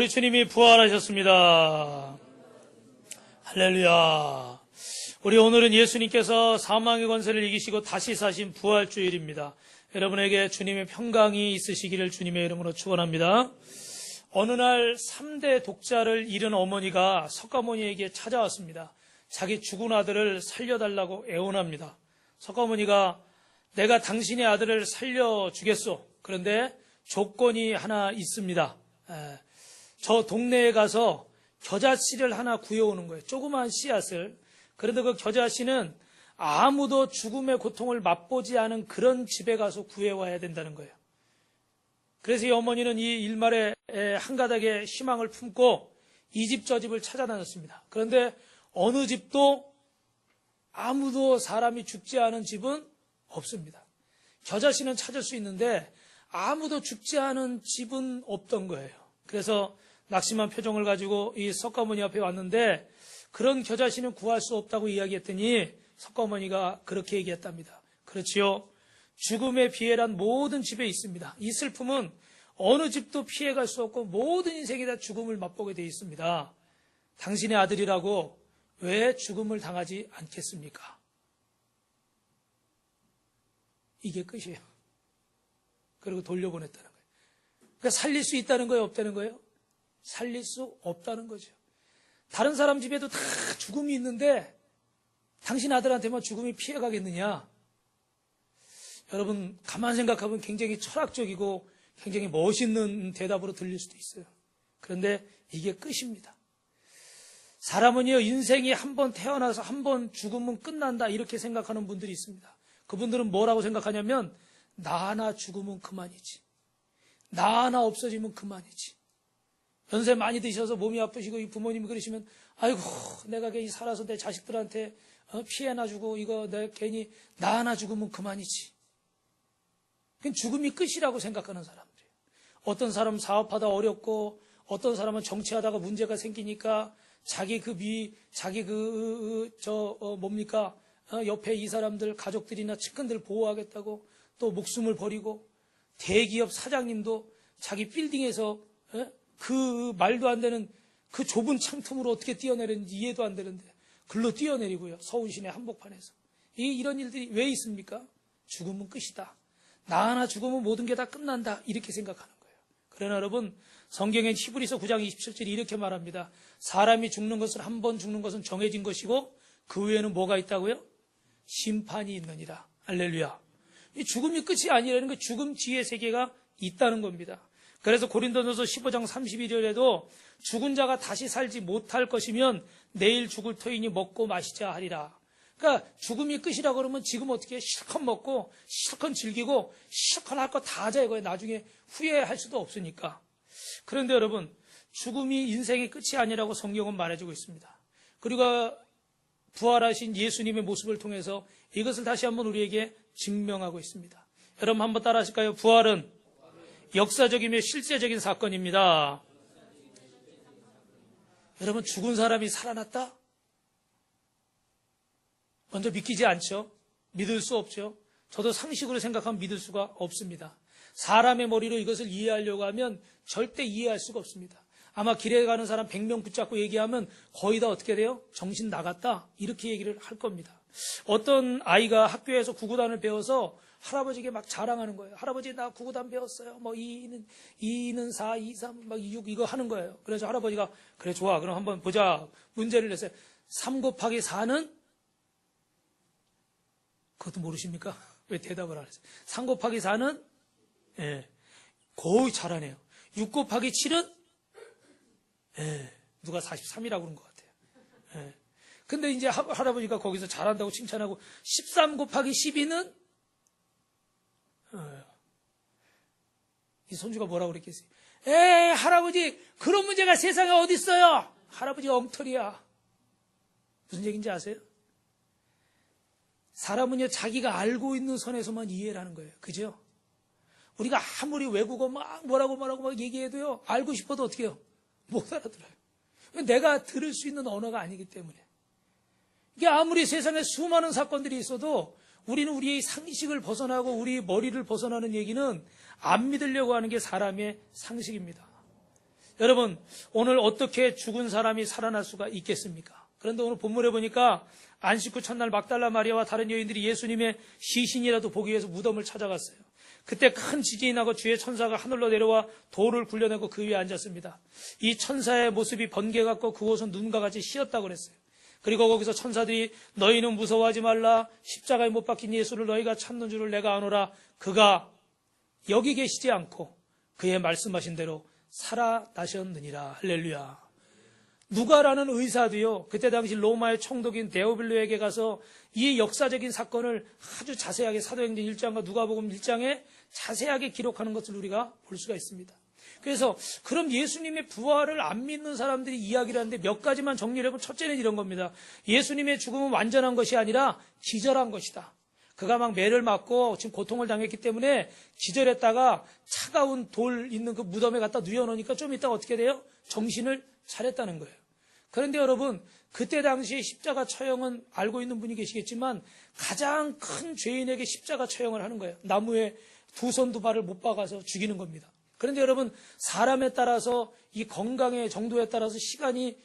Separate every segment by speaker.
Speaker 1: 우리 주님이 부활하셨습니다. 할렐루야. 우리 오늘은 예수님께서 사망의 권세를 이기시고 다시 사신 부활주일입니다. 여러분에게 주님의 평강이 있으시기를 주님의 이름으로 축원합니다. 어느 날 3대 독자를 잃은 어머니가 석가모니에게 찾아왔습니다. 자기 죽은 아들을 살려달라고 애원합니다. 석가모니가 내가 당신의 아들을 살려주겠소. 그런데 조건이 하나 있습니다. 저 동네에 가서 겨자씨를 하나 구해오는 거예요. 조그만 씨앗을. 그런데 그 겨자씨는 아무도 죽음의 고통을 맛보지 않은 그런 집에 가서 구해와야 된다는 거예요. 그래서 이 어머니는 이 일말에 한 가닥의 희망을 품고 이 집 저 집을 찾아다녔습니다. 그런데 어느 집도 아무도 사람이 죽지 않은 집은 없습니다. 겨자씨는 찾을 수 있는데 아무도 죽지 않은 집은 없던 거예요. 그래서 낙심한 표정을 가지고 이 석가모니 앞에 왔는데 그런 겨자씨는 구할 수 없다고 이야기했더니 석가모니가 그렇게 얘기했답니다. 그렇지요. 죽음의 비애란 모든 집에 있습니다. 이 슬픔은 어느 집도 피해갈 수 없고 모든 인생이 다 죽음을 맛보게 되어 있습니다. 당신의 아들이라고 왜 죽음을 당하지 않겠습니까? 이게 끝이에요. 그리고 돌려보냈다는 거예요. 그러니까 살릴 수 있다는 거예요? 없다는 거예요? 살릴 수 없다는 거죠. 다른 사람 집에도 다 죽음이 있는데 당신 아들한테만 죽음이 피해가겠느냐? 여러분 가만 생각하면 굉장히 철학적이고 굉장히 멋있는 대답으로 들릴 수도 있어요. 그런데 이게 끝입니다. 사람은요, 인생이 한 번 태어나서 한 번 죽으면 끝난다 이렇게 생각하는 분들이 있습니다. 그분들은 뭐라고 생각하냐면 나 하나 죽으면 그만이지. 나 하나 없어지면 그만이지. 연세 많이 드셔서 몸이 아프시고 이 부모님이 그러시면 아이고 내가 괜히 살아서 내 자식들한테 피해나 주고 이거 내가 괜히 나 하나 죽으면 그만이지. 그건 죽음이 끝이라고 생각하는 사람들이에요. 어떤 사람은 사업하다 어렵고 어떤 사람은 정치하다가 문제가 생기니까 자기 옆에 이 사람들 가족들이나 측근들 보호하겠다고 또 목숨을 버리고 대기업 사장님도 자기 빌딩에서 그 말도 안 되는 그 좁은 창틈으로 어떻게 뛰어내렸는지 이해도 안 되는데 글로 뛰어내리고요. 서울 시내 한복판에서. 이런 일들이 왜 있습니까? 죽음은 끝이다. 나 하나 죽으면 모든 게 다 끝난다. 이렇게 생각하는 거예요. 그러나 여러분 성경엔 히브리서 9장 27절이 이렇게 말합니다. 사람이 죽는 것은 한 번 죽는 것은 정해진 것이고 그 외에는 뭐가 있다고요? 심판이 있느니라. 할렐루야. 이 죽음이 끝이 아니라는 게 죽음 뒤에 세계가 있다는 겁니다. 그래서 고린도전서 15장 31절에도 죽은 자가 다시 살지 못할 것이면 내일 죽을 터이니 먹고 마시자 하리라. 그러니까 죽음이 끝이라 그러면 지금 어떻게 실컷 먹고 실컷 즐기고 실컷 할 거 다 하자 이거예요. 나중에 후회할 수도 없으니까. 그런데 여러분 죽음이 인생의 끝이 아니라고 성경은 말해주고 있습니다. 그리고 부활하신 예수님의 모습을 통해서 이것을 다시 한번 우리에게 증명하고 있습니다. 여러분 한번 따라 하실까요? 부활은 역사적이며 실제적인 사건입니다. 여러분 죽은 사람이 살아났다? 먼저 믿기지 않죠? 믿을 수 없죠? 저도 상식으로 생각하면 믿을 수가 없습니다. 사람의 머리로 이것을 이해하려고 하면 절대 이해할 수가 없습니다. 아마 길에 가는 사람 100명 붙잡고 얘기하면 거의 다 어떻게 돼요? 정신 나갔다 이렇게 얘기를 할 겁니다. 어떤 아이가 학교에서 구구단을 배워서 할아버지에게 막 자랑하는 거예요. 할아버지 나 구구단 배웠어요. 뭐 2는 4, 2, 3, 막 6 이거 하는 거예요. 그래서 할아버지가 그래 좋아 그럼 한번 보자. 문제를 냈어요. 3 곱하기 4는 그것도 모르십니까? 왜 대답을 안 했어요? 3 곱하기 4는 예, 거의 잘하네요. 6 곱하기 7은 예, 누가 43이라고 그런 것 같아요. 예. 근데 이제 할아버지가 거기서 잘한다고 칭찬하고 13 곱하기 12는 이 손주가 뭐라고 그랬겠어요? 에이 할아버지 그런 문제가 세상에 어디 있어요? 할아버지가 엉터리야. 무슨 얘기인지 아세요? 사람은요 자기가 알고 있는 선에서만 이해를 하는 거예요. 그죠? 우리가 아무리 외국어 막 뭐라고 막 얘기해도요 알고 싶어도 어떻게 해요? 못 알아들어요. 내가 들을 수 있는 언어가 아니기 때문에. 이게 아무리 세상에 수많은 사건들이 있어도 우리는 우리의 상식을 벗어나고 우리 머리를 벗어나는 얘기는 안 믿으려고 하는 게 사람의 상식입니다. 여러분, 오늘 어떻게 죽은 사람이 살아날 수가 있겠습니까? 그런데 오늘 본문에 보니까 안식 후 첫날 막달라 마리아와 다른 여인들이 예수님의 시신이라도 보기 위해서 무덤을 찾아갔어요. 그때 큰 지진이 나고 주의 천사가 하늘로 내려와 돌을 굴려내고 그 위에 앉았습니다. 이 천사의 모습이 번개 같고 그곳은 눈과 같이 씌었다고 그랬어요. 그리고 거기서 천사들이 너희는 무서워하지 말라. 십자가에 못 박힌 예수를 너희가 찾는 줄을 내가 아노라. 그가 여기 계시지 않고 그의 말씀하신 대로 살아나셨느니라. 할렐루야. 누가라는 의사도요, 그때 당시 로마의 총독인 데오빌로에게 가서 이 역사적인 사건을 아주 자세하게 사도행전 1장과 누가복음 1장에 자세하게 기록하는 것을 우리가 볼 수가 있습니다. 그래서 그럼 예수님의 부활을 안 믿는 사람들이 이야기를 하는데 몇 가지만 정리를 해보면 첫째는 이런 겁니다. 예수님의 죽음은 완전한 것이 아니라 기절한 것이다. 그가 막 매를 맞고 지금 고통을 당했기 때문에 기절했다가 차가운 돌 있는 그 무덤에 갖다 누워놓으니까 좀 이따가 어떻게 돼요? 정신을 차렸다는 거예요. 그런데 여러분, 그때 당시에 십자가 처형은 알고 있는 분이 계시겠지만 가장 큰 죄인에게 십자가 처형을 하는 거예요. 나무에 두 손 두 발을 못 박아서 죽이는 겁니다. 그런데 여러분, 사람에 따라서 이 건강의 정도에 따라서 시간이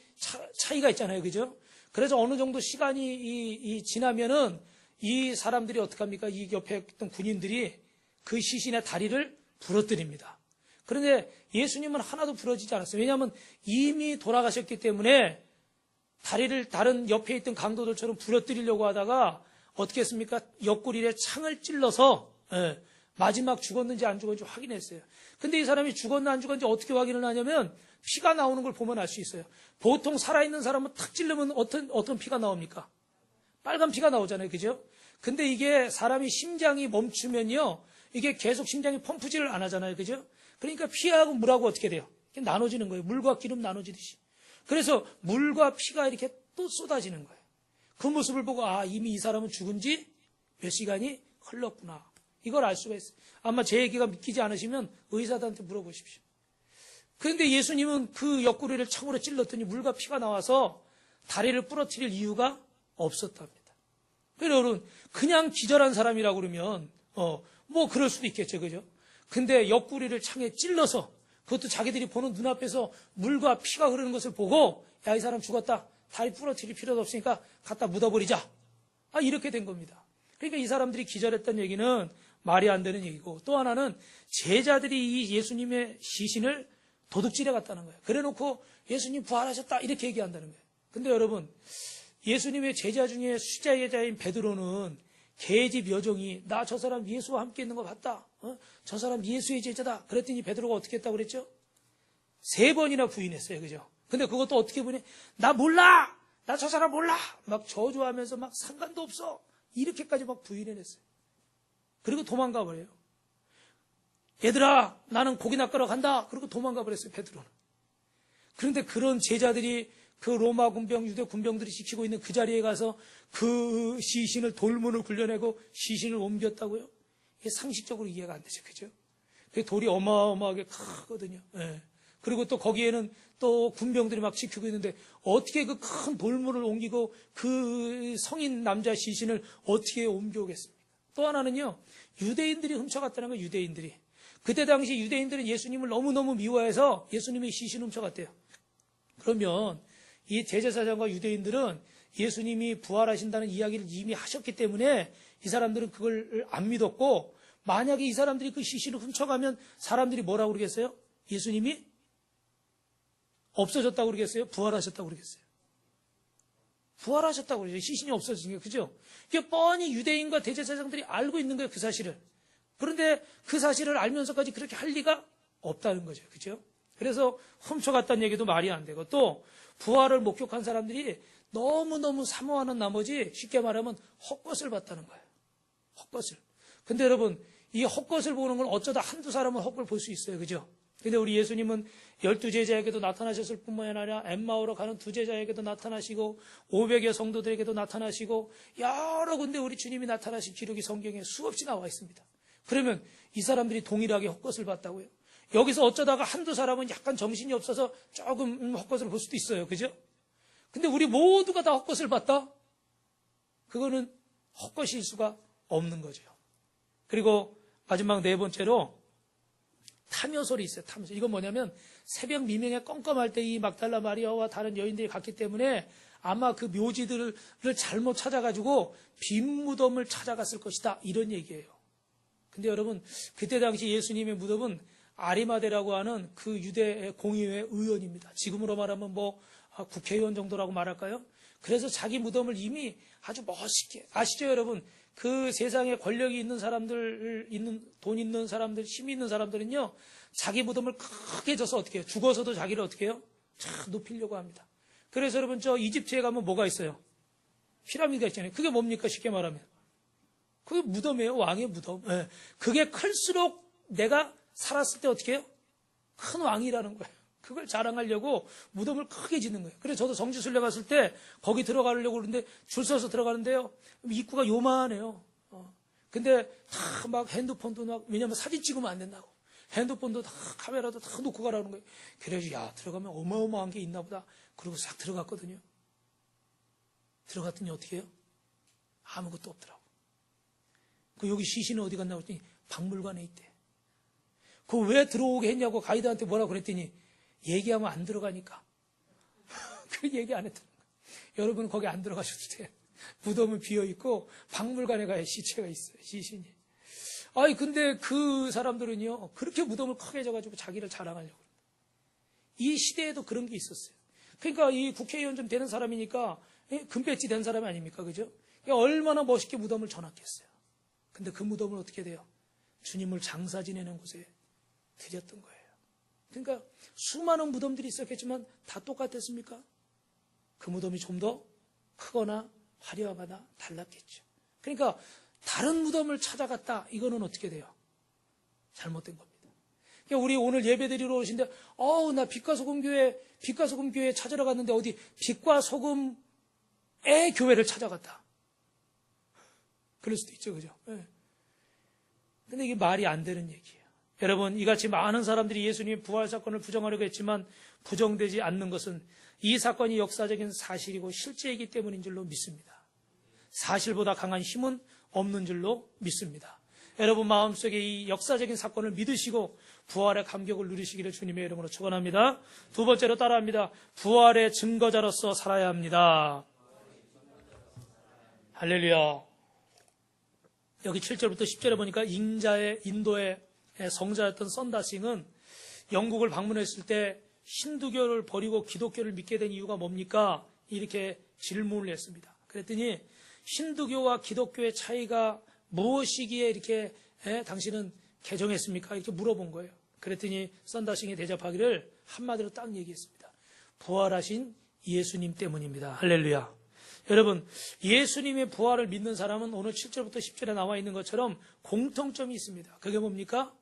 Speaker 1: 차이가 있잖아요. 그죠? 그래서 어느 정도 시간이 지나면은 이 사람들이 어떡합니까? 이 옆에 있던 군인들이 그 시신의 다리를 부러뜨립니다. 그런데 예수님은 하나도 부러지지 않았어요. 왜냐하면 이미 돌아가셨기 때문에 다리를 다른 옆에 있던 강도들처럼 부러뜨리려고 하다가 어떻게 했습니까? 옆구리에 창을 찔러서 마지막 죽었는지 안 죽었는지 확인했어요. 근데 이 사람이 죽었나 안 죽었는지 어떻게 확인을 하냐면 피가 나오는 걸 보면 알 수 있어요. 보통 살아있는 사람은 탁 찔르면 어떤 피가 나옵니까? 빨간 피가 나오잖아요. 그죠? 근데 이게 사람이 심장이 멈추면요, 이게 계속 심장이 펌프질을 안 하잖아요. 그죠? 그러니까 피하고 물하고 어떻게 돼요? 나눠지는 거예요. 물과 기름 나눠지듯이. 그래서 물과 피가 이렇게 또 쏟아지는 거예요. 그 모습을 보고 이미 이 사람은 죽은 지 몇 시간이 흘렀구나. 이걸 알 수가 있어요. 아마 제 얘기가 믿기지 않으시면 의사들한테 물어보십시오. 그런데 예수님은 그 옆구리를 창으로 찔렀더니 물과 피가 나와서 다리를 부러뜨릴 이유가 없었답니다. 그래서 여러분, 그냥 기절한 사람이라고 그러면 뭐 그럴 수도 있겠죠. 그죠? 근데 옆구리를 창에 찔러서 그것도 자기들이 보는 눈앞에서 물과 피가 흐르는 것을 보고 이 사람 죽었다. 다리 부러뜨릴 필요도 없으니까 갖다 묻어버리자. 이렇게 된 겁니다. 그러니까 이 사람들이 기절했다는 얘기는 말이 안 되는 얘기고, 또 하나는 제자들이 이 예수님의 시신을 도둑질해 갔다는 거예요. 그래 놓고 예수님 부활하셨다 이렇게 얘기한다는 거예요. 근데 여러분, 예수님의 제자 중에 수제자인 베드로는 계집 여종이 나 저 사람 예수와 함께 있는 거 봤다. 저 사람 예수의 제자다. 그랬더니 베드로가 어떻게 했다고 그랬죠? 3번이나 부인했어요. 그죠? 근데 그것도 어떻게 부인해? 나 몰라! 나 저 사람 몰라! 막 저주하면서 막 상관도 없어. 이렇게까지 막 부인해냈어요. 그리고 도망가 버려요. 얘들아, 나는 고기 낚으러 간다. 그리고 도망가 버렸어요. 베드로는. 그런데 그런 제자들이 그 로마 군병, 유대 군병들이 지키고 있는 그 자리에 가서 그 시신을 돌문을 굴려내고 시신을 옮겼다고요? 이게 상식적으로 이해가 안 되죠. 그죠? 그 돌이 어마어마하게 크거든요. 예. 그리고 또 거기에는 또 군병들이 막 지키고 있는데 어떻게 그 큰 돌문을 옮기고 그 성인 남자 시신을 어떻게 옮겨오겠습니까? 또 하나는요, 유대인들이 훔쳐갔다는 거예요. 유대인들이. 그때 당시 유대인들은 예수님을 너무너무 미워해서 예수님의 시신을 훔쳐갔대요. 그러면 이 대제사장과 유대인들은 예수님이 부활하신다는 이야기를 이미 하셨기 때문에 이 사람들은 그걸 안 믿었고, 만약에 이 사람들이 그 시신을 훔쳐가면 사람들이 뭐라고 그러겠어요? 예수님이 없어졌다고 그러겠어요? 부활하셨다고 그러겠어요? 부활하셨다고 그러죠. 시신이 없어지니까. 그죠? 이게 뻔히 유대인과 대제사장들이 알고 있는 거예요. 그 사실을. 그런데 그 사실을 알면서까지 그렇게 할 리가 없다는 거죠. 그죠? 그래서 훔쳐갔다는 얘기도 말이 안 되고, 또 부활을 목격한 사람들이 너무너무 사모하는 나머지 쉽게 말하면 헛것을 봤다는 거예요. 헛것을. 근데 여러분, 이 헛것을 보는 건 어쩌다 한두 사람은 헛걸 볼 수 있어요. 그죠? 근데 우리 예수님은 12제자에게도 나타나셨을 뿐만 아니라 엠마오로 가는 2제자에게도 나타나시고 500여 성도들에게도 나타나시고 여러 군데 우리 주님이 나타나신 기록이 성경에 수없이 나와 있습니다. 그러면 이 사람들이 동일하게 헛것을 봤다고요? 여기서 어쩌다가 한두 사람은 약간 정신이 없어서 조금 헛것을 볼 수도 있어요. 그죠? 근데 우리 모두가 다 헛것을 봤다? 그거는 헛것일 수가 없는 거죠. 그리고 마지막 4번째로 타묘설이 있어요. 타묘설. 이건 뭐냐면 새벽 미명에 껌껌할 때 이 막달라 마리아와 다른 여인들이 갔기 때문에 아마 그 묘지들을 잘못 찾아가지고 빈 무덤을 찾아갔을 것이다. 이런 얘기예요. 근데 여러분, 그때 당시 예수님의 무덤은 아리마대라고 하는 그 유대 공의회 의원입니다. 지금으로 말하면 뭐 국회의원 정도라고 말할까요? 그래서 자기 무덤을 이미 아주 멋있게, 아시죠 여러분? 그 세상에 권력이 있는 사람들, 돈 있는 사람들, 힘이 있는 사람들은요, 자기 무덤을 크게 져서 어떻게 해요? 죽어서도 자기를 어떻게 해요? 참 높이려고 합니다. 그래서 여러분, 저 이집트에 가면 뭐가 있어요? 피라미드가 있잖아요. 그게 뭡니까? 쉽게 말하면. 그게 무덤이에요. 왕의 무덤. 네. 그게 클수록 내가 살았을 때 어떻게 해요? 큰 왕이라는 거예요. 그걸 자랑하려고 무덤을 크게 짓는 거예요. 그래서 저도 성지순례 갔을 때 거기 들어가려고 그러는데 줄 서서 들어가는데요. 입구가 요만해요. 근데 다 막 핸드폰도 막, 왜냐면 사진 찍으면 안 된다고. 핸드폰도 다 카메라도 다 놓고 가라는 거예요. 그래서 야, 들어가면 어마어마한 게 있나 보다. 그리고 싹 들어갔거든요. 들어갔더니 어떻게 해요? 아무것도 없더라고. 그 여기 시신은 어디 갔나 그랬더니 박물관에 있대. 그 왜 들어오게 했냐고 가이드한테 뭐라고 그랬더니 얘기하면 안 들어가니까. 그 얘기 안 했다는 거예요. 여러분 거기 안 들어가셔도 돼요. 무덤은 비어있고 박물관에 가야 시체가 있어요. 시신이. 아니 근데 그 사람들은요 그렇게 무덤을 크게 져가지고 자기를 자랑하려고. 이 시대에도 그런 게 있었어요. 그러니까 이 국회의원 좀 되는 사람이니까 금배지 된 사람이 아닙니까? 그죠? 얼마나 멋있게 무덤을 전놨겠어요. 근데 그 무덤을 어떻게 돼요? 주님을 장사 지내는 곳에 드렸던 거예요. 그러니까 수많은 무덤들이 있었겠지만 다 똑같았습니까? 그 무덤이 좀 더 크거나 화려하거나 달랐겠죠. 그러니까 다른 무덤을 찾아갔다. 이거는 어떻게 돼요? 잘못된 겁니다. 그러니까 우리 오늘 예배드리러 오신데 나 빛과 소금 교회 찾으러 갔는데 어디 빛과 소금의 교회를 찾아갔다. 그럴 수도 있죠. 그죠? 네. 근데 이게 말이 안 되는 얘기예요. 여러분, 이같이 많은 사람들이 예수님의 부활 사건을 부정하려고 했지만 부정되지 않는 것은 이 사건이 역사적인 사실이고 실제이기 때문인 줄로 믿습니다. 사실보다 강한 힘은 없는 줄로 믿습니다. 여러분 마음속에 이 역사적인 사건을 믿으시고 부활의 감격을 누리시기를 주님의 이름으로 축원합니다. 두 번째로 따라합니다. 부활의 증거자로서 살아야 합니다. 할렐루야. 여기 7절부터 10절에 보니까 인도의 성자였던 썬다싱은 영국을 방문했을 때 힌두교를 버리고 기독교를 믿게 된 이유가 뭡니까? 이렇게 질문을 했습니다. 그랬더니 힌두교와 기독교의 차이가 무엇이기에 이렇게 당신은 개종했습니까? 이렇게 물어본 거예요. 그랬더니 썬다싱이 대답하기를 한마디로 딱 얘기했습니다. 부활하신 예수님 때문입니다. 할렐루야. 여러분, 예수님의 부활을 믿는 사람은 오늘 7절부터 10절에 나와 있는 것처럼 공통점이 있습니다. 그게 뭡니까?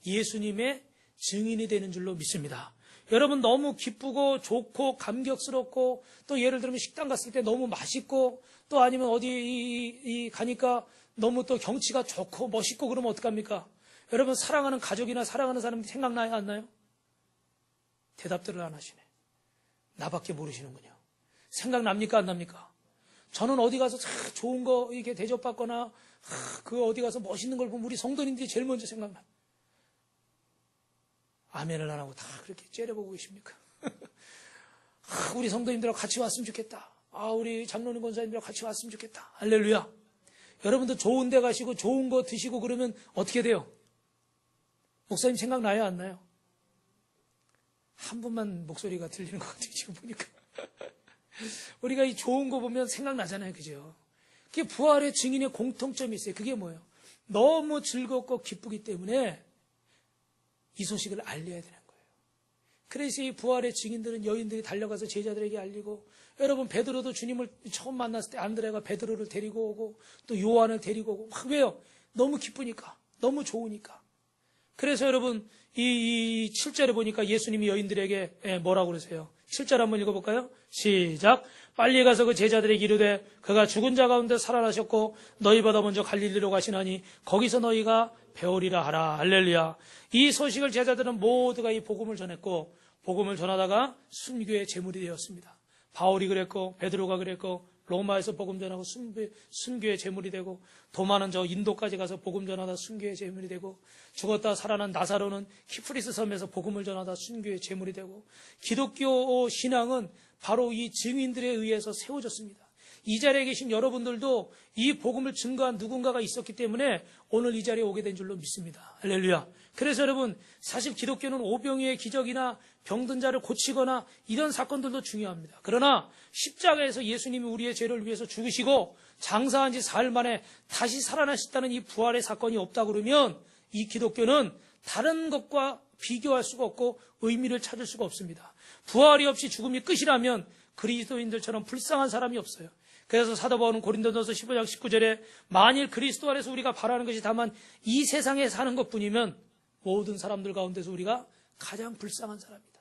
Speaker 1: 예수님의 증인이 되는 줄로 믿습니다. 여러분 너무 기쁘고 좋고 감격스럽고 또 예를 들면 식당 갔을 때 너무 맛있고 또 아니면 어디 가니까 너무 또 경치가 좋고 멋있고 그러면 어떡합니까? 여러분 사랑하는 가족이나 사랑하는 사람이 생각나요? 안 나요? 대답들을 안 하시네. 나밖에 모르시는군요. 생각납니까? 안 납니까? 저는 어디 가서 좋은 거 이렇게 대접받거나 그 어디 가서 멋있는 걸 보면 우리 성도님들이 제일 먼저 생각나요. 아멘을 안 하고 다 그렇게 째려보고 계십니까? 우리 성도님들하고 같이 왔으면 좋겠다. 우리 장로님 권사님들하고 같이 왔으면 좋겠다. 할렐루야. 여러분도 좋은 데 가시고 좋은 거 드시고 그러면 어떻게 돼요? 목사님 생각나요? 안 나요? 한 분만 목소리가 들리는 것 같아요. 지금 보니까. 우리가 이 좋은 거 보면 생각나잖아요. 그죠? 그게 부활의 증인의 공통점이 있어요. 그게 뭐예요? 너무 즐겁고 기쁘기 때문에 이 소식을 알려야 되는 거예요. 그래서 이 부활의 증인들은 여인들이 달려가서 제자들에게 알리고 여러분 베드로도 주님을 처음 만났을 때 안드레가 베드로를 데리고 오고 또 요한을 데리고 오고 막 왜요? 너무 기쁘니까 너무 좋으니까. 그래서 여러분 이 7절에 보니까 예수님이 여인들에게 뭐라고 그러세요? 7절 한번 읽어볼까요? 시작. 빨리 가서 그 제자들에게 이르되 그가 죽은 자 가운데 살아나셨고 너희보다 먼저 갈릴리로 가시나니 거기서 너희가 배우리라 하라. 할렐루야. 이 소식을 제자들은 모두가 이 복음을 전했고 복음을 전하다가 순교의 제물이 되었습니다. 바울이 그랬고 베드로가 그랬고 로마에서 복음 전하고 순교의 제물이 되고, 도 많은 저 인도까지 가서 복음 전하다 순교의 제물이 되고, 죽었다 살아난 나사로는 키프리스 섬에서 복음을 전하다 순교의 제물이 되고, 기독교 신앙은 바로 이 증인들에 의해서 세워졌습니다. 이 자리에 계신 여러분들도 이 복음을 증거한 누군가가 있었기 때문에 오늘 이 자리에 오게 된 줄로 믿습니다. 할렐루야. 그래서 여러분, 사실 기독교는 오병이의 기적이나 병든 자를 고치거나 이런 사건들도 중요합니다. 그러나 십자가에서 예수님이 우리의 죄를 위해서 죽으시고 장사한 지 사흘 만에 다시 살아나셨다는 이 부활의 사건이 없다 그러면 이 기독교는 다른 것과 비교할 수가 없고 의미를 찾을 수가 없습니다. 부활이 없이 죽음이 끝이라면 그리스도인들처럼 불쌍한 사람이 없어요. 그래서 사도 바울은 고린도전서 15장 19절에 만일 그리스도 안에서 우리가 바라는 것이 다만 이 세상에 사는 것뿐이면 모든 사람들 가운데서 우리가 가장 불쌍한 사람이다.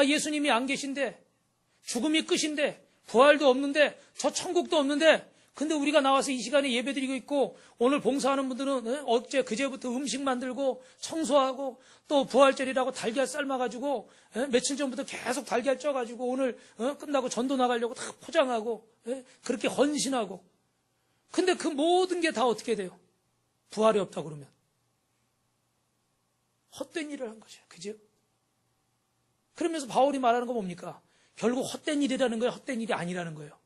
Speaker 1: 예수님이 안 계신데, 죽음이 끝인데, 부활도 없는데, 저 천국도 없는데, 근데 우리가 나와서 이 시간에 예배드리고 있고, 오늘 봉사하는 분들은 어제 그제부터 음식 만들고 청소하고 또 부활절이라고 달걀 삶아가지고 며칠 전부터 계속 달걀 쪄가지고 오늘 끝나고 전도 나가려고 다 포장하고 그렇게 헌신하고, 근데 그 모든 게 다 어떻게 돼요? 부활이 없다 그러면 헛된 일을 한 거죠. 그죠? 그러면서 바울이 말하는 거 뭡니까? 결국 헛된 일이라는 거예요? 헛된 일이 아니라는 거예요?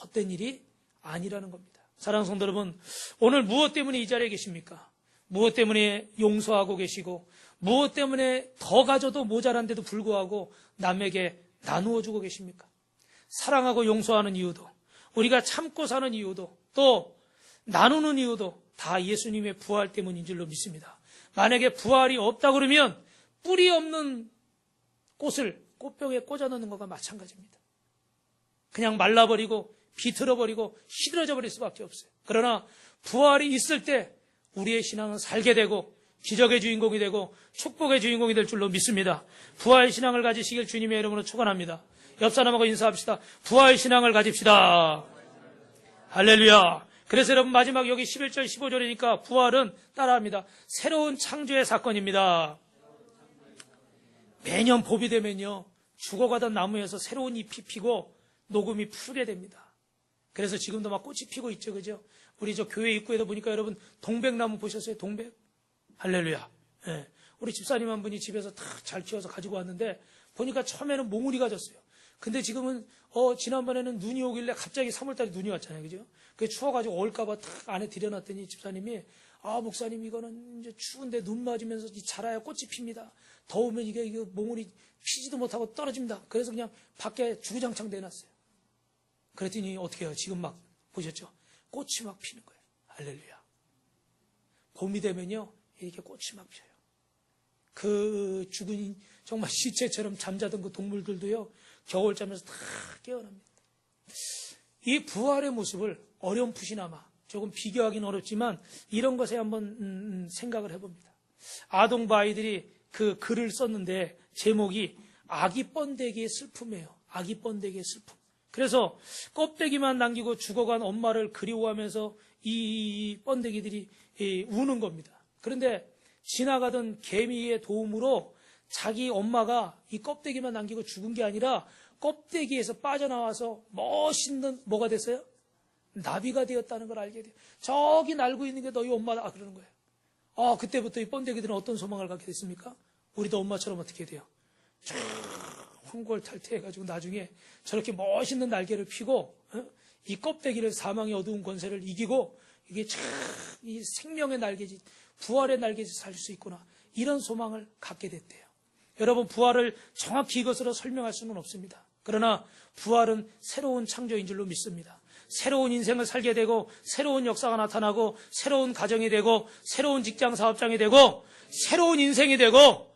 Speaker 1: 헛된 일이 아니라는 겁니다. 사랑하는 성도 여러분, 오늘 무엇 때문에 이 자리에 계십니까? 무엇 때문에 용서하고 계시고, 무엇 때문에 더 가져도 모자란데도 불구하고 남에게 나누어 주고 계십니까? 사랑하고 용서하는 이유도, 우리가 참고 사는 이유도, 또 나누는 이유도 다 예수님의 부활 때문인 줄로 믿습니다. 만약에 부활이 없다 그러면 뿌리 없는 꽃을 꽃병에 꽂아 넣는 것과 마찬가지입니다. 그냥 말라버리고 비틀어버리고 시들어져 버릴 수밖에 없어요. 그러나 부활이 있을 때 우리의 신앙은 살게 되고 기적의 주인공이 되고 축복의 주인공이 될 줄로 믿습니다. 부활 신앙을 가지시길 주님의 이름으로 축원합니다. 옆 사람하고 인사합시다. 부활 신앙을 가집시다. 할렐루야. 그래서 여러분, 마지막 여기 11절 15절이니까 부활은 따라합니다. 새로운 창조의 사건입니다. 매년 봄이 되면요, 죽어가던 나무에서 새로운 잎이 피고 녹음이 푸르게 됩니다. 그래서 지금도 막 꽃이 피고 있죠. 그죠? 우리 저 교회 입구에도 보니까 여러분 동백나무 보셨어요? 동백? 할렐루야. 예. 우리 집사님 한 분이 집에서 다 잘 키워서 가지고 왔는데 보니까 처음에는 몽우리가 졌어요. 근데 지금은 지난번에는 눈이 오길래 갑자기 3월달에 눈이 왔잖아요. 그죠? 그게 추워가지고 올까봐 탁 안에 들여놨더니 집사님이 목사님 이거는 이제 추운데 눈 맞으면서 자라야 꽃이 핍니다. 더우면 이게 몽우리 피지도 못하고 떨어집니다. 그래서 그냥 밖에 주구장창 내놨어요. 그랬더니 어떻게 해요? 지금 막 보셨죠? 꽃이 막 피는 거예요. 할렐루야. 봄이 되면요, 이렇게 꽃이 막 피어요. 그 죽은 정말 시체처럼 잠자던 그 동물들도요, 겨울잠에서 다 깨어납니다. 이 부활의 모습을 어렴풋이나마 조금 비교하기는 어렵지만 이런 것에 한번 생각을 해봅니다. 아동부 아이들이 그 글을 썼는데 제목이 아기 번데기의 슬픔이에요. 아기 번데기의 슬픔. 그래서 껍데기만 남기고 죽어간 엄마를 그리워하면서 이 번데기들이 우는 겁니다. 그런데 지나가던 개미의 도움으로 자기 엄마가 이 껍데기만 남기고 죽은 게 아니라 껍데기에서 빠져나와서 멋있는 뭐가 됐어요? 나비가 되었다는 걸 알게 돼요. 저기 날고 있는 게 너희 엄마다 그러는 거예요. 그때부터 이 번데기들은 어떤 소망을 갖게 됐습니까? 우리도 엄마처럼 어떻게 돼요? 쫙 황골탈퇴해가지고 나중에 저렇게 멋있는 날개를 펴고 이 껍데기를 사망의 어두운 권세를 이기고 이게 참 이 생명의 날개짓, 부활의 날개짓 살 수 있구나, 이런 소망을 갖게 됐대요. 여러분, 부활을 정확히 이것으로 설명할 수는 없습니다. 그러나 부활은 새로운 창조인 줄로 믿습니다. 새로운 인생을 살게 되고 새로운 역사가 나타나고 새로운 가정이 되고 새로운 직장 사업장이 되고 새로운 인생이 되고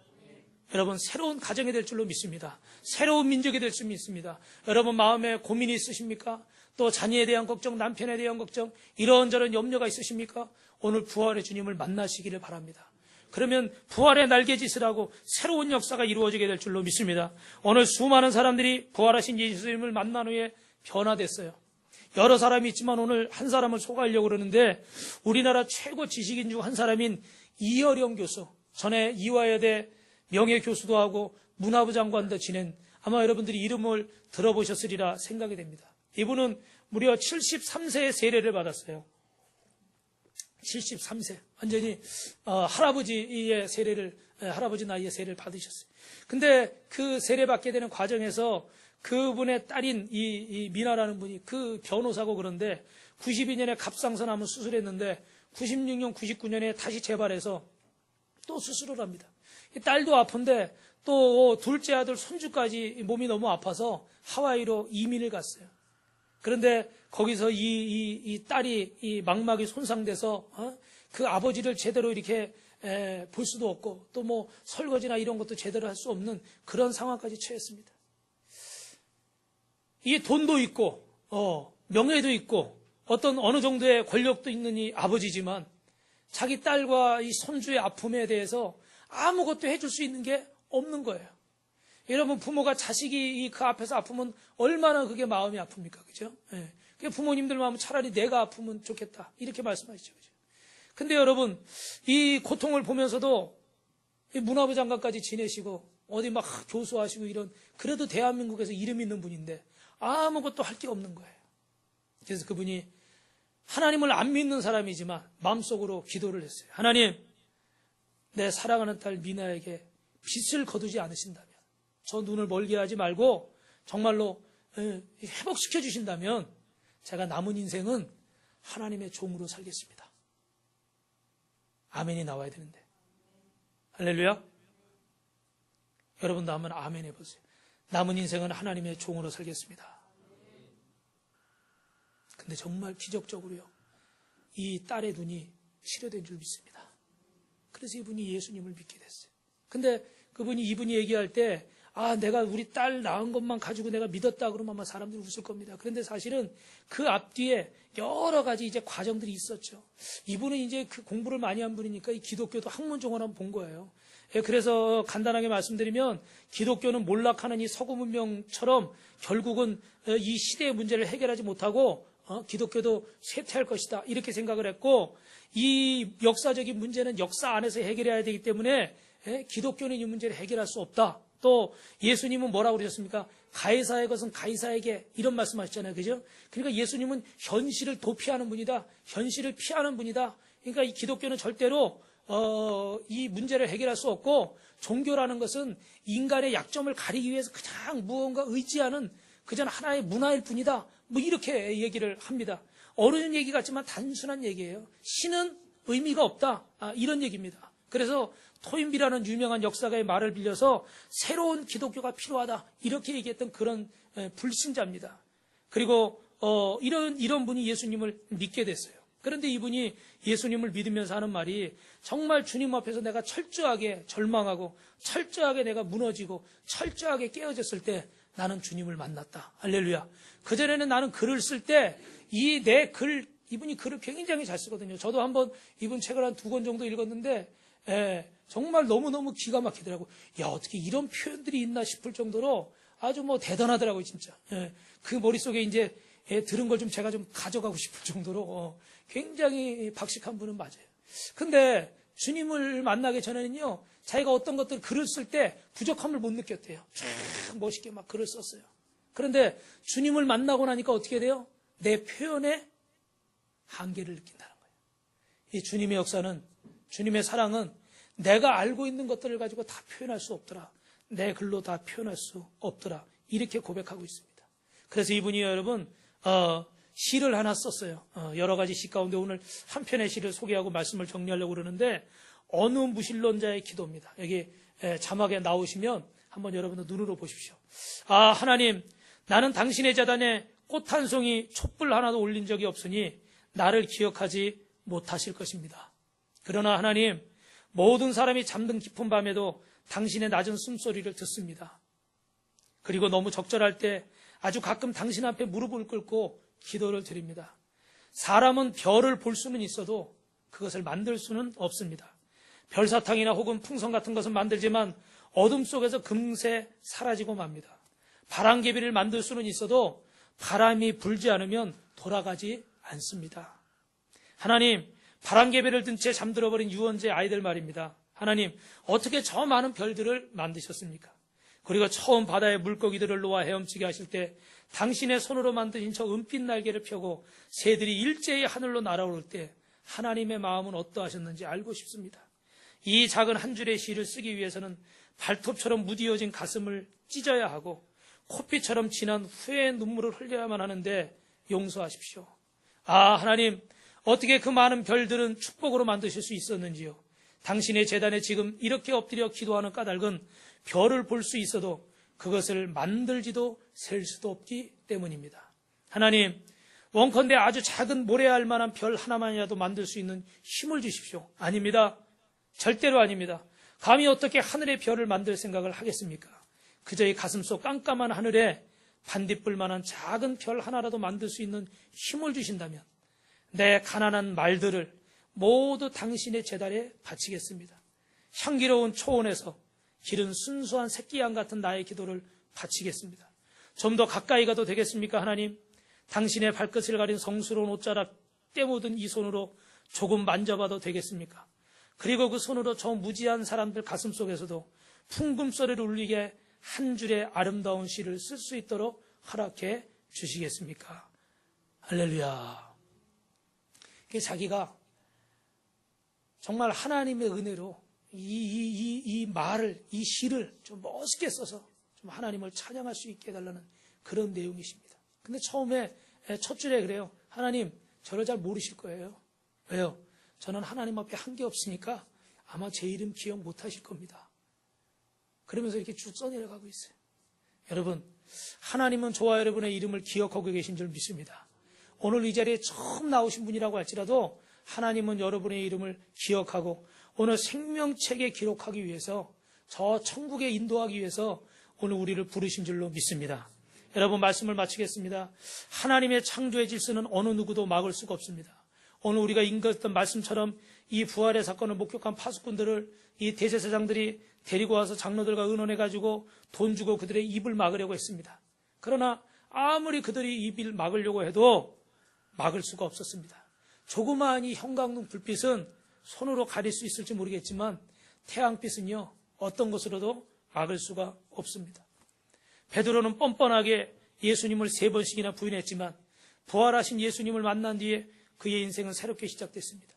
Speaker 1: 여러분, 새로운 가정이 될 줄로 믿습니다. 새로운 민족이 될 줄 믿습니다. 여러분, 마음에 고민이 있으십니까? 또 자녀에 대한 걱정, 남편에 대한 걱정, 이런저런 염려가 있으십니까? 오늘 부활의 주님을 만나시기를 바랍니다. 그러면 부활의 날개짓을 하고 새로운 역사가 이루어지게 될 줄로 믿습니다. 오늘 수많은 사람들이 부활하신 예수님을 만난 후에 변화됐어요. 여러 사람이 있지만 오늘 한 사람을 소개하려고 그러는데, 우리나라 최고 지식인 중 한 사람인 이어령 교수, 전에 이화여대 명예교수도 하고 문화부 장관도 지낸, 아마 여러분들이 이름을 들어보셨으리라 생각이 됩니다. 이분은 무려 73세의 세례를 받았어요. 73세. 완전히 할아버지의 세례를, 할아버지 나이에 세례를 받으셨어요. 근데 그 세례 받게 되는 과정에서 그분의 딸인 이 미나라는 분이 그 변호사고 그런데 92년에 갑상선암을 수술했는데 96년, 99년에 다시 재발해서 또 수술을 합니다. 딸도 아픈데 또 둘째 아들 손주까지 몸이 너무 아파서 하와이로 이민을 갔어요. 그런데 거기서 이 딸이 이 망막이 손상돼서 그 아버지를 제대로 이렇게 볼 수도 없고 또 뭐 설거지나 이런 것도 제대로 할 수 없는 그런 상황까지 처했습니다. 이 돈도 있고 명예도 있고 어느 정도의 권력도 있는 이 아버지지만 자기 딸과 이 손주의 아픔에 대해서 아무것도 해줄 수 있는 게 없는 거예요. 여러분, 부모가 자식이 그 앞에서 아프면 얼마나 그게 마음이 아픕니까? 그죠? 예. 부모님들 마음은 차라리 내가 아프면 좋겠다. 이렇게 말씀하시죠. 그죠? 근데 여러분, 이 고통을 보면서도 이 문화부 장관까지 지내시고 어디 막 교수하시고 이런, 그래도 대한민국에서 이름 있는 분인데 아무것도 할 게 없는 거예요. 그래서 그분이 하나님을 안 믿는 사람이지만 마음속으로 기도를 했어요. 하나님, 내 사랑하는 딸 미나에게 빚을 거두지 않으신다면, 저 눈을 멀게 하지 말고 정말로 회복시켜 주신다면 제가 남은 인생은 하나님의 종으로 살겠습니다. 아멘이 나와야 되는데. 할렐루야. 여러분도 한번 아멘 해보세요. 남은 인생은 하나님의 종으로 살겠습니다. 근데 정말 기적적으로요, 이 딸의 눈이 치료된 줄 믿습니다. 그래서 이분이 예수님을 믿게 됐어요. 근데 이분이 얘기할 때, 내가 우리 딸 낳은 것만 가지고 내가 믿었다 그러면 아마 사람들이 웃을 겁니다. 그런데 사실은 그 앞뒤에 여러 가지 이제 과정들이 있었죠. 이분은 이제 그 공부를 많이 한 분이니까 이 기독교도 학문적으로 한번 본 거예요. 그래서 간단하게 말씀드리면 기독교는 몰락하는 이 서구 문명처럼 결국은 이 시대의 문제를 해결하지 못하고 기독교도 쇠퇴할 것이다 이렇게 생각을 했고, 이 역사적인 문제는 역사 안에서 해결해야 되기 때문에 기독교는 이 문제를 해결할 수 없다. 또 예수님은 뭐라고 그러셨습니까? 가이사의 것은 가이사에게, 이런 말씀하셨잖아요. 그죠? 그러니까 예수님은 현실을 도피하는 분이다. 현실을 피하는 분이다. 그러니까 이 기독교는 절대로 이 문제를 해결할 수 없고, 종교라는 것은 인간의 약점을 가리기 위해서 그냥 무언가 의지하는 그저 하나의 문화일 뿐이다. 뭐 이렇게 얘기를 합니다. 어려운 얘기 같지만 단순한 얘기예요. 신은 의미가 없다. 이런 얘기입니다. 그래서 토인비라는 유명한 역사가의 말을 빌려서 새로운 기독교가 필요하다 이렇게 얘기했던 그런 불신자입니다. 그리고 이런 분이 예수님을 믿게 됐어요. 그런데 이분이 예수님을 믿으면서 하는 말이, 정말 주님 앞에서 내가 철저하게 절망하고 철저하게 내가 무너지고 철저하게 깨어졌을 때 나는 주님을 만났다. 할렐루야. 그전에는 나는 글을 쓸 때 이분이 글을 굉장히 잘 쓰거든요. 저도 한번 이분 책을 한 2권 정도 읽었는데 정말 너무너무 기가 막히더라고요. 야, 어떻게 이런 표현들이 있나 싶을 정도로 아주 뭐 대단하더라고요, 진짜. 그 머릿속에 이제 들은 걸 좀 제가 좀 가져가고 싶을 정도로 굉장히 박식한 분은 맞아요. 근데 주님을 만나기 전에는요, 자기가 어떤 것들 글을 쓸 때 부족함을 못 느꼈대요. 참 멋있게 막 글을 썼어요. 그런데 주님을 만나고 나니까 어떻게 돼요? 내 표현에 한계를 느낀다는 거예요. 이 주님의 역사는, 주님의 사랑은 내가 알고 있는 것들을 가지고 다 표현할 수 없더라. 내 글로 다 표현할 수 없더라. 이렇게 고백하고 있습니다. 그래서 이분이 여러분 시를 하나 썼어요. 여러 가지 시 가운데 오늘 한 편의 시를 소개하고 말씀을 정리하려고 그러는데, 어느 무신론자의 기도입니다. 여기 자막에 나오시면 한번 여러분들 눈으로 보십시오. 하나님, 나는 당신의 재단에 꽃 한 송이 촛불 하나도 올린 적이 없으니 나를 기억하지 못하실 것입니다. 그러나 하나님, 모든 사람이 잠든 깊은 밤에도 당신의 낮은 숨소리를 듣습니다. 그리고 너무 적절할 때 아주 가끔 당신 앞에 무릎을 꿇고 기도를 드립니다. 사람은 별을 볼 수는 있어도 그것을 만들 수는 없습니다. 별사탕이나 혹은 풍선 같은 것은 만들지만 어둠 속에서 금세 사라지고 맙니다. 바람개비를 만들 수는 있어도 바람이 불지 않으면 돌아가지 않습니다. 하나님, 바람개비를 든 채 잠들어버린 유언제 아이들 말입니다. 하나님, 어떻게 저 많은 별들을 만드셨습니까? 그리고 처음 바다의 물고기들을 놓아 헤엄치게 하실 때 당신의 손으로 만드신 저 은빛 날개를 펴고 새들이 일제히 하늘로 날아오를 때 하나님의 마음은 어떠하셨는지 알고 싶습니다. 이 작은 한 줄의 시를 쓰기 위해서는 발톱처럼 무디어진 가슴을 찢어야 하고 코피처럼 진한 후회의 눈물을 흘려야만 하는데 용서하십시오. 아, 하나님, 어떻게 그 많은 별들은 축복으로 만드실 수 있었는지요. 당신의 제단에 지금 이렇게 엎드려 기도하는 까닭은 별을 볼 수 있어도 그것을 만들지도 셀 수도 없기 때문입니다. 하나님, 원컨대 아주 작은 모래알 만한 별 하나만이라도 만들 수 있는 힘을 주십시오. 아닙니다. 절대로 아닙니다. 감히 어떻게 하늘의 별을 만들 생각을 하겠습니까? 그저 이 가슴속 깜깜한 하늘에 반딧불만한 작은 별 하나라도 만들 수 있는 힘을 주신다면 내 가난한 말들을 모두 당신의 제단에 바치겠습니다. 향기로운 초원에서 기른 순수한 새끼양 같은 나의 기도를 바치겠습니다. 좀 더 가까이 가도 되겠습니까, 하나님? 당신의 발끝을 가린 성스러운 옷자락 때 묻은 이 손으로 조금 만져봐도 되겠습니까? 그리고 그 손으로 저 무지한 사람들 가슴 속에서도 풍금소리를 울리게 한 줄의 아름다운 시를 쓸 수 있도록 허락해 주시겠습니까? 할렐루야. 자기가 정말 하나님의 은혜로 이 말을, 이 시를 좀 멋있게 써서 좀 하나님을 찬양할 수 있게 해달라는 그런 내용이십니다. 근데 처음에 첫 줄에 그래요. 하나님, 저를 잘 모르실 거예요. 왜요? 저는 하나님 앞에 한 게 없으니까 아마 제 이름 기억 못 하실 겁니다. 그러면서 이렇게 쭉 써내려가고 있어요. 여러분, 하나님은 저와 여러분의 이름을 기억하고 계신 줄 믿습니다. 오늘 이 자리에 처음 나오신 분이라고 할지라도 하나님은 여러분의 이름을 기억하고 오늘 생명책에 기록하기 위해서 저 천국에 인도하기 위해서 오늘 우리를 부르신 줄로 믿습니다. 여러분, 말씀을 마치겠습니다. 하나님의 창조의 질서는 어느 누구도 막을 수가 없습니다. 오늘 우리가 읽었던 말씀처럼 이 부활의 사건을 목격한 파수꾼들을 이 대제사장들이 데리고 와서 장로들과 의논해가지고 돈 주고 그들의 입을 막으려고 했습니다. 그러나 아무리 그들이 입을 막으려고 해도 막을 수가 없었습니다. 조그마한 이 형광등 불빛은 손으로 가릴 수 있을지 모르겠지만 태양빛은요, 어떤 것으로도 막을 수가 없습니다. 베드로는 뻔뻔하게 예수님을 3번씩이나 부인했지만 부활하신 예수님을 만난 뒤에 그의 인생은 새롭게 시작됐습니다.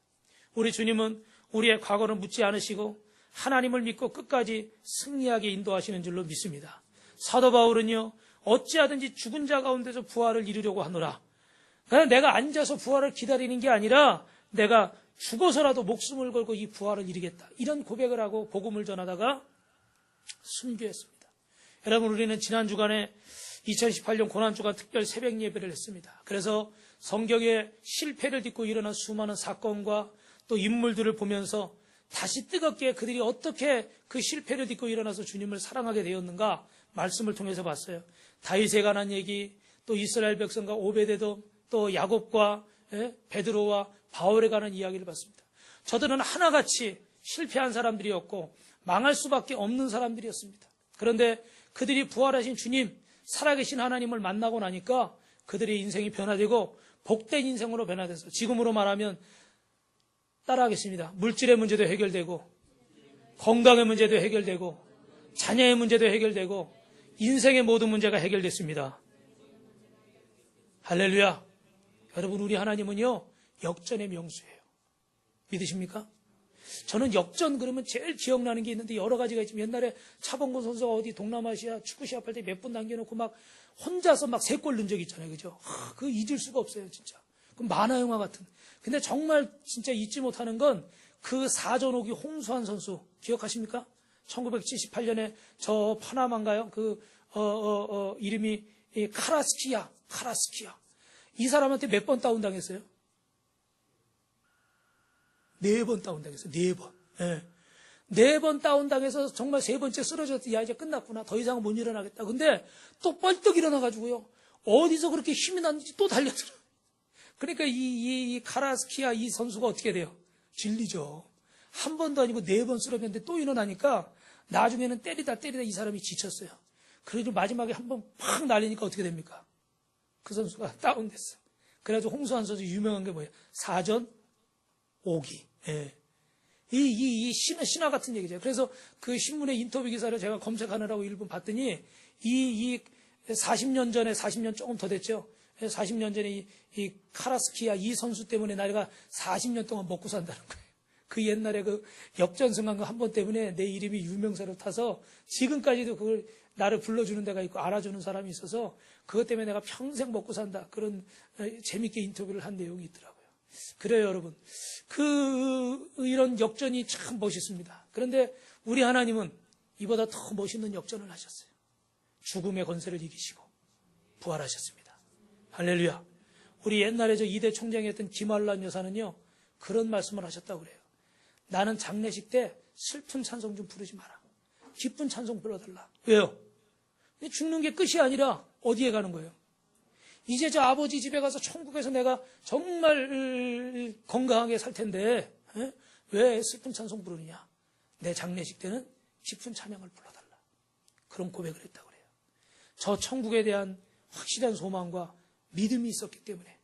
Speaker 1: 우리 주님은 우리의 과거를 묻지 않으시고 하나님을 믿고 끝까지 승리하게 인도하시는 줄로 믿습니다. 사도 바울은요, 어찌하든지 죽은 자 가운데서 부활을 이루려고 하노라. 그냥 내가 앉아서 부활을 기다리는 게 아니라 내가 죽어서라도 목숨을 걸고 이 부활을 이루겠다. 이런 고백을 하고 복음을 전하다가 순교했습니다. 여러분, 우리는 지난 주간에 2018년 고난주간 특별 새벽 예배를 했습니다. 그래서 성경의 실패를 딛고 일어난 수많은 사건과 또 인물들을 보면서 다시 뜨겁게 그들이 어떻게 그 실패를 딛고 일어나서 주님을 사랑하게 되었는가 말씀을 통해서 봤어요. 다윗에 관한 얘기, 또 이스라엘 백성과 오베데돔, 또 야곱과 베드로와 바울에 관한 이야기를 봤습니다. 저들은 하나같이 실패한 사람들이었고 망할 수밖에 없는 사람들이었습니다. 그런데 그들이 부활하신 주님, 살아계신 하나님을 만나고 나니까 그들의 인생이 변화되고 복된 인생으로 변화돼서 지금으로 말하면 따라하겠습니다. 물질의 문제도 해결되고 건강의 문제도 해결되고 자녀의 문제도 해결되고 인생의 모든 문제가 해결됐습니다. 할렐루야. 여러분, 우리 하나님은요, 역전의 명수예요. 믿으십니까? 저는 역전 그러면 제일 기억나는 게 있는데 여러 가지가 있지만 옛날에 차범근 선수가 어디 동남아시아 축구 시합할 때 몇 분 남겨놓고 막 혼자서 막 3골 넣은 적 있잖아요. 그죠? 그거 잊을 수가 없어요, 진짜. 그 만화영화 같은. 근데 정말 진짜 잊지 못하는 건 그 4전 5기 홍수환 선수 기억하십니까? 1978년에 저 파나마인가요? 이름이 카라스키야. 이 사람한테 몇 번 다운당했어요? 4번 다운당했어요. 4번. 네. 4번 다운당해서 정말 3번째 쓰러졌더니 야, 이제 끝났구나. 더 이상은 못 일어나겠다. 근데 또 뻘떡 일어나가지고요. 어디서 그렇게 힘이 났는지 또 달려들어요. 그러니까 이 카라스키야 이 선수가 어떻게 돼요? 질리죠. 한 번도 아니고 4번 쓰러졌는데 또 일어나니까 나중에는 때리다 이 사람이 지쳤어요. 그래도 마지막에 한 번 팍 날리니까 어떻게 됩니까? 그 선수가 다운됐어. 그래가지고 홍수환 선수 유명한 게 뭐예요? 4전 5기. 예. 이 신화 같은 얘기죠. 그래서 그 신문의 인터뷰 기사를 제가 검색하느라고 일본 봤더니 이 40년 전에 40년 조금 더 됐죠. 40년 전에 이 카라스키야 이 선수 때문에 나이가 40년 동안 먹고 산다는 거예요. 그 옛날에 그 역전승한 거 한 번 때문에 내 이름이 유명세를 타서 지금까지도 그걸 나를 불러주는 데가 있고 알아주는 사람이 있어서 그것 때문에 내가 평생 먹고 산다. 그런 재밌게 인터뷰를 한 내용이 있더라고요. 그래요, 여러분. 이런 역전이 참 멋있습니다. 그런데 우리 하나님은 이보다 더 멋있는 역전을 하셨어요. 죽음의 권세를 이기시고 부활하셨습니다. 할렐루야. 우리 옛날에 저 2대 총장이었던 김알란 여사는요, 그런 말씀을 하셨다고 그래요. 나는 장례식 때 슬픈 찬송 좀 부르지 마라. 기쁜 찬송 불러달라. 왜요? 죽는 게 끝이 아니라 어디에 가는 거예요? 이제 저 아버지 집에 가서 천국에서 내가 정말 건강하게 살 텐데 왜 슬픈 찬송 부르느냐? 내 장례식 때는 기쁜 찬양을 불러달라. 그런 고백을 했다고 그래요. 저 천국에 대한 확실한 소망과 믿음이 있었기 때문에,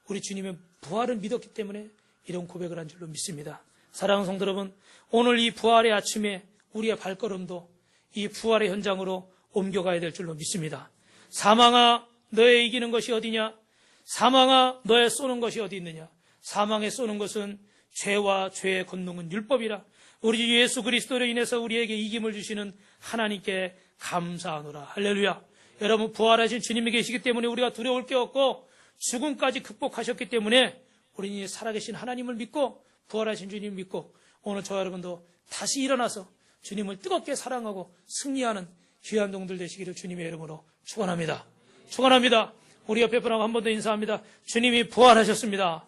Speaker 1: 우리 주님의 부활을 믿었기 때문에 이런 고백을 한 줄로 믿습니다. 사랑하는 성도 여러분, 오늘 이 부활의 아침에 우리의 발걸음도 이 부활의 현장으로 옮겨가야 될 줄로 믿습니다. 사망아, 너의 이기는 것이 어디냐? 사망아, 너의 쏘는 것이 어디 있느냐? 사망에 쏘는 것은 죄와 죄의 권능은 율법이라. 우리 주 예수 그리스도로 인해서 우리에게 이김을 주시는 하나님께 감사하노라. 할렐루야. 여러분, 부활하신 주님이 계시기 때문에 우리가 두려울 게 없고, 죽음까지 극복하셨기 때문에 우리는 살아계신 하나님을 믿고 부활하신 주님을 믿고 오늘 저와 여러분도 다시 일어나서 주님을 뜨겁게 사랑하고 승리하는 귀한 종들 되시기를 주님의 이름으로 축원합니다. 축원합니다. 우리 옆에 분하고 한 번 더 인사합니다. 주님이 부활하셨습니다.